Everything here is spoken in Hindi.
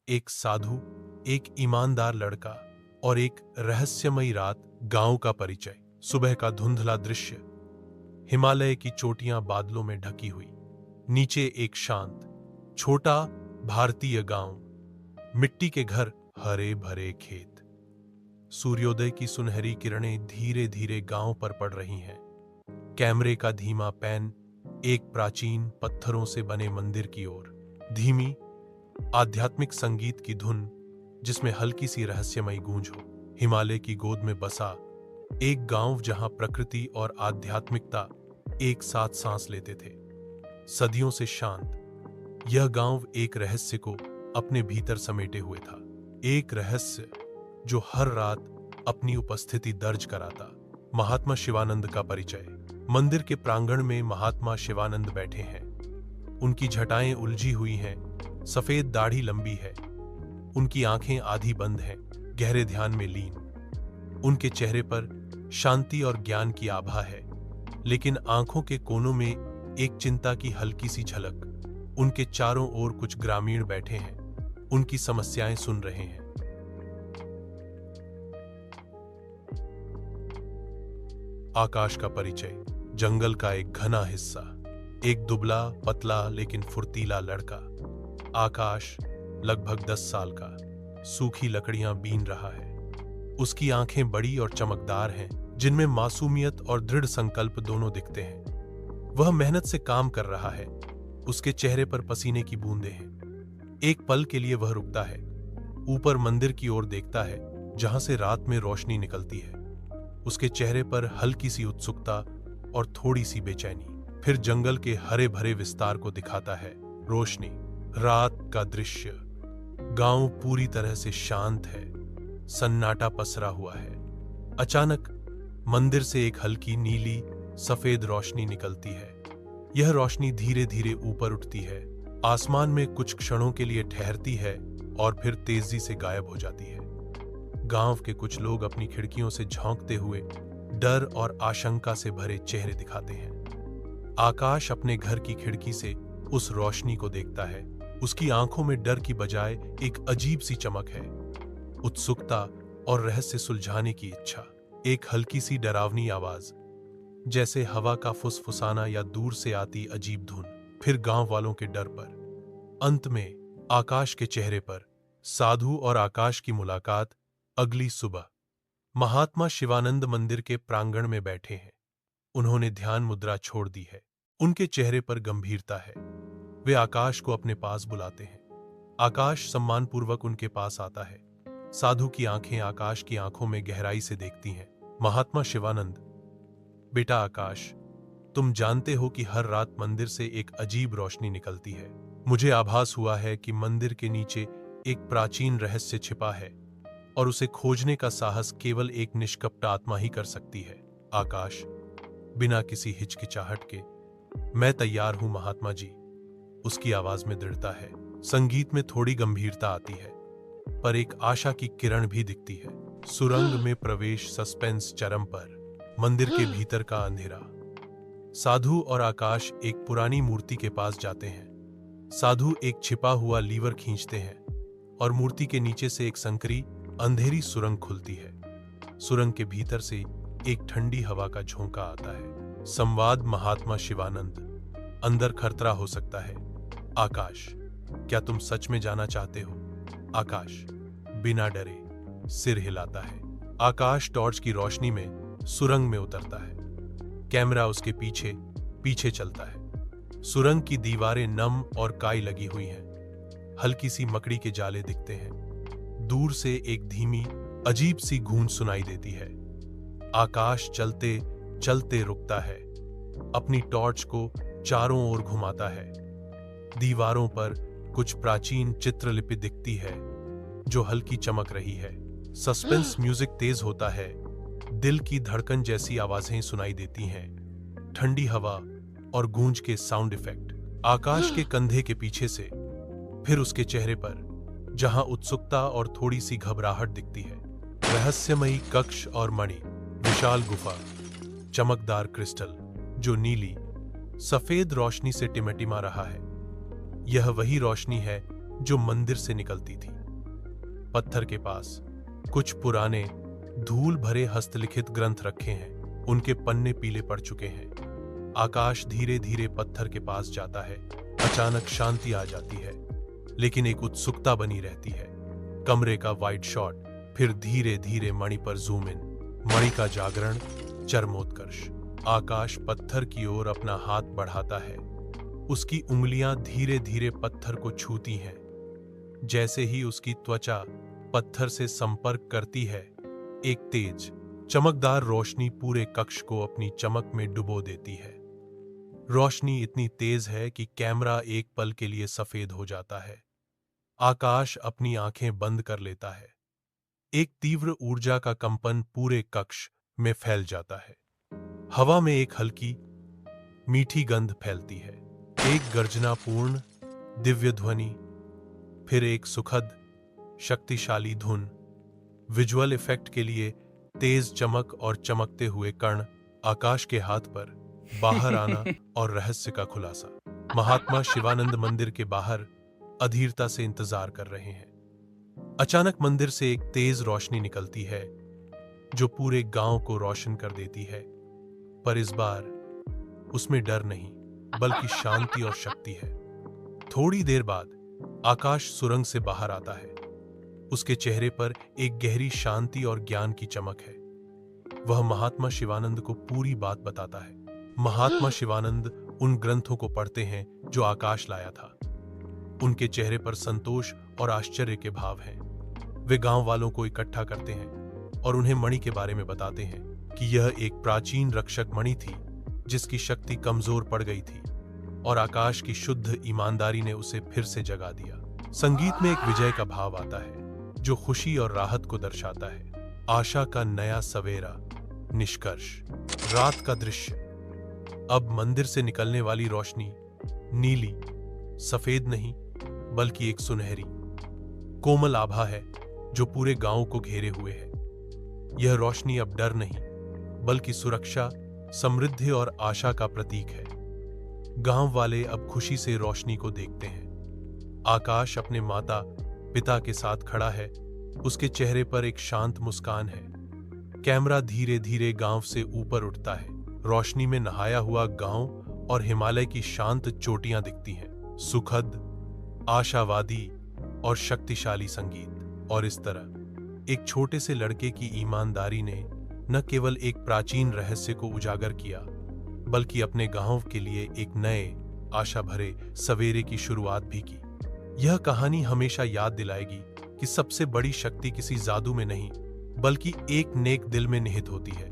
एक साधु, एक ईमानदार लड़का और एक रहस्यमयी रात। गांव का परिचय। सुबह का धुंधला दृश्य। हिमालय की चोटियां बादलों में ढकी हुई। नीचे एक शांत, छोटा भारतीय गांव। मिट्टी के घर, हरे भरे खेत। सूर्योदय की सुनहरी किरणें धीरे धीरे गांव पर पड़ रही हैं। कैमरे का धीमा पैन एक प्राचीन पत्थरों से बने मंदिर की ओर। धीमी आध्यात्मिक संगीत की धुन जिसमें हल्की सी रहस्यमयी गूंज हो। हिमालय की गोद में बसा एक गांव जहां प्रकृति और आध्यात्मिकता एक साथ सांस लेते थे। सदियों से शांत, यह गांव एक रहस्य को अपने भीतर समेटे हुए था। एक रहस्य जो हर रात अपनी उपस्थिति दर्ज कराता। महात्मा शिवानंद का परिचय। मंदिर के प्रांगण में महात्मा शिवानंद बैठे हैं। उनकी जटाएं उलझी हुई हैं, सफेद दाढ़ी लंबी है, उनकी आंखें आधी बंद हैं, गहरे ध्यान में लीन। उनके चेहरे पर शांति और ज्ञान की आभा है, लेकिन आंखों के कोनों में एक चिंता की हल्की सी झलक। उनके चारों ओर कुछ ग्रामीण बैठे हैं, उनकी समस्याएं सुन रहे हैं। आकाश का परिचय। जंगल का एक घना हिस्सा। एक दुबला पतला लेकिन फुर्तीला लड़का। आकाश लगभग 10 साल का, सूखी लकड़ियां बीन रहा है। उसकी आंखें बड़ी और चमकदार हैं, जिनमें मासूमियत और दृढ़ संकल्प दोनों दिखते हैं। वह मेहनत से काम कर रहा है, उसके चेहरे पर पसीने की बूंदें हैं। एक पल के लिए वह रुकता है, ऊपर मंदिर की ओर देखता है जहां से रात में रोशनी निकलती है। उसके चेहरे पर हल्की सी उत्सुकता और थोड़ी सी बेचैनी। फिर जंगल के हरे भरे विस्तार को दिखाता है। रोशनी, रात का दृश्य। गांव पूरी तरह से शांत है, सन्नाटा पसरा हुआ है। अचानक मंदिर से एक हल्की नीली सफेद रोशनी निकलती है। यह रोशनी धीरे धीरे ऊपर उठती है, आसमान में कुछ क्षणों के लिए ठहरती है और फिर तेजी से गायब हो जाती है। गांव के कुछ लोग अपनी खिड़कियों से झांकते हुए डर और आशंका से भरे चेहरे दिखाते हैं। आकाश अपने घर की खिड़की से उस रोशनी को देखता है। उसकी आंखों में डर की बजाय एक अजीब सी चमक है, उत्सुकता और रहस्य सुलझाने की इच्छा। एक हल्की सी डरावनी आवाज, जैसे हवा का फुसफुसाना या दूर से आती अजीब धुन। फिर गांव वालों के डर पर। अंत में आकाश के चेहरे पर साधु और आकाश की मुलाकात। अगली सुबह महात्मा शिवानंद मंदिर के प्रांगण में बैठे हैं। उन्होंने ध्यान मुद्रा छोड़ दी है, उनके चेहरे पर गंभीरता है। वे आकाश को अपने पास बुलाते हैं। आकाश सम्मानपूर्वक उनके पास आता है। साधु की आंखें आकाश की आंखों में गहराई से देखती हैं। महात्मा शिवानंद, बेटा आकाश, तुम जानते हो कि हर रात मंदिर से एक अजीब रोशनी निकलती है। मुझे आभास हुआ है कि मंदिर के नीचे एक प्राचीन रहस्य छिपा है और उसे खोजने का साहस केवल एक निष्कपट आत्मा ही कर सकती है। आकाश, बिना किसी हिचकिचाहट के, मैं तैयार हूं महात्मा जी। उसकी आवाज में दृढ़ता है। संगीत में थोड़ी गंभीरता आती है, पर एक आशा की किरण भी दिखती है। सुरंग में प्रवेश। सस्पेंस चरम पर। मंदिर के भीतर का अंधेरा। साधु और आकाश एक पुरानी मूर्ति के पास जाते हैं। साधु एक छिपा हुआ लीवर खींचते हैं और मूर्ति के नीचे से एक संकरी अंधेरी सुरंग खुलती है। सुरंग के भीतर से एक ठंडी हवा का झोंका आता है। संवाद। महात्मा शिवानंद, अंदर खतरा हो सकता है। आकाश, क्या तुम सच में जाना चाहते हो? आकाश बिना डरे सिर हिलाता है। आकाश टॉर्च की रोशनी में सुरंग में उतरता है। कैमरा उसके पीछे पीछे चलता है। सुरंग की दीवारें नम और काई लगी हुई हैं। हल्की सी मकड़ी के जाले दिखते हैं। दूर से एक धीमी अजीब सी गूंज सुनाई देती है। आकाश चलते चलते रुकता है, अपनी टॉर्च को चारों ओर घुमाता है। दीवारों पर कुछ प्राचीन चित्रलिपि दिखती है जो हल्की चमक रही है। सस्पेंस म्यूजिक तेज होता है। दिल की धड़कन जैसी आवाजें सुनाई देती हैं। ठंडी हवा और गूंज के साउंड इफेक्ट। आकाश के कंधे के पीछे से, फिर उसके चेहरे पर, जहां उत्सुकता और थोड़ी सी घबराहट दिखती है। रहस्यमयी कक्ष और मणि। विशाल गुफा, चमकदार क्रिस्टल जो नीली सफेद रोशनी से टिमटिमा रहा है। यह वही रोशनी है जो मंदिर से निकलती थी। पत्थर के पास कुछ पुराने धूल भरे हस्तलिखित ग्रंथ रखे हैं। उनके पन्ने पीले पड़ चुके हैं। आकाश धीरे धीरे पत्थर के पास जाता है। अचानक शांति आ जाती है, लेकिन एक उत्सुकता बनी रहती है। कमरे का वाइड शॉट, फिर धीरे धीरे मणि पर जूम इन। मणि का जागरण, चरमोत्कर्ष। आकाश पत्थर की ओर अपना हाथ बढ़ाता है। उसकी उंगलियां धीरे धीरे पत्थर को छूती हैं। जैसे ही उसकी त्वचा पत्थर से संपर्क करती है, एक तेज चमकदार रोशनी पूरे कक्ष को अपनी चमक में डुबो देती है। रोशनी इतनी तेज है कि कैमरा एक पल के लिए सफेद हो जाता है। आकाश अपनी आंखें बंद कर लेता है। एक तीव्र ऊर्जा का कंपन पूरे कक्ष में फैल जाता है। हवा में एक हल्की मीठी गंध फैलती है। एक गर्जनापूर्ण दिव्य ध्वनि, फिर एक सुखद शक्तिशाली धुन। विजुअल इफेक्ट के लिए तेज चमक और चमकते हुए कण। आकाश के हाथ पर बाहर आना और रहस्य का खुलासा। महात्मा शिवानंद मंदिर के बाहर अधीरता से इंतजार कर रहे हैं। अचानक मंदिर से एक तेज रोशनी निकलती है जो पूरे गांव को रोशन कर देती है। पर इस बार उसमें डर नहीं, बल्कि शांति और शक्ति है। थोड़ी देर बाद आकाश सुरंग से बाहर आता है। उसके चेहरे पर एक गहरी शांति और ज्ञान की चमक है। वह महात्मा शिवानंद को पूरी बात बताता है। महात्मा शिवानंद उन ग्रंथों को पढ़ते हैं जो आकाश लाया था। उनके चेहरे पर संतोष और आश्चर्य के भाव हैं। वे गांव वालों को इकट्ठा करते हैं और उन्हें मणि के बारे में बताते हैं कि यह एक प्राचीन रक्षक मणि थी जिसकी शक्ति कमजोर पड़ गई थी और आकाश की शुद्ध ईमानदारी ने उसे फिर से जगा दिया। संगीत में एक विजय का भाव आता है जो खुशी और राहत को दर्शाता है। आशा का नया सवेरा। निष्कर्ष, रात का दृश्य। अब मंदिर से निकलने वाली रोशनी नीली, सफेद नहीं, बल्कि एक सुनहरी कोमल आभा है जो पूरे गांव को घेरे हुए है। यह रोशनी अब डर नहीं, बल्कि सुरक्षा, समृद्धि और आशा का प्रतीक है। गांव वाले अब खुशी से रोशनी को देखते हैं। आकाश अपने माता पिता के साथ खड़ा है। उसके चेहरे पर एक शांत मुस्कान है। कैमरा धीरे धीरे गांव से ऊपर उठता है। रोशनी में नहाया हुआ गांव और हिमालय की शांत चोटियां दिखती हैं। सुखद, आशावादी और शक्तिशाली संगीत। और इस तरह एक छोटे से लड़के की ईमानदारी ने न केवल एक प्राचीन रहस्य को उजागर किया, बल्कि अपने गांव के लिए एक नए, आशा भरे सवेरे की शुरुआत भी की। यह कहानी हमेशा याद दिलाएगी कि सबसे बड़ी शक्ति किसी जादू में नहीं, बल्कि एक नेक दिल में निहित होती है।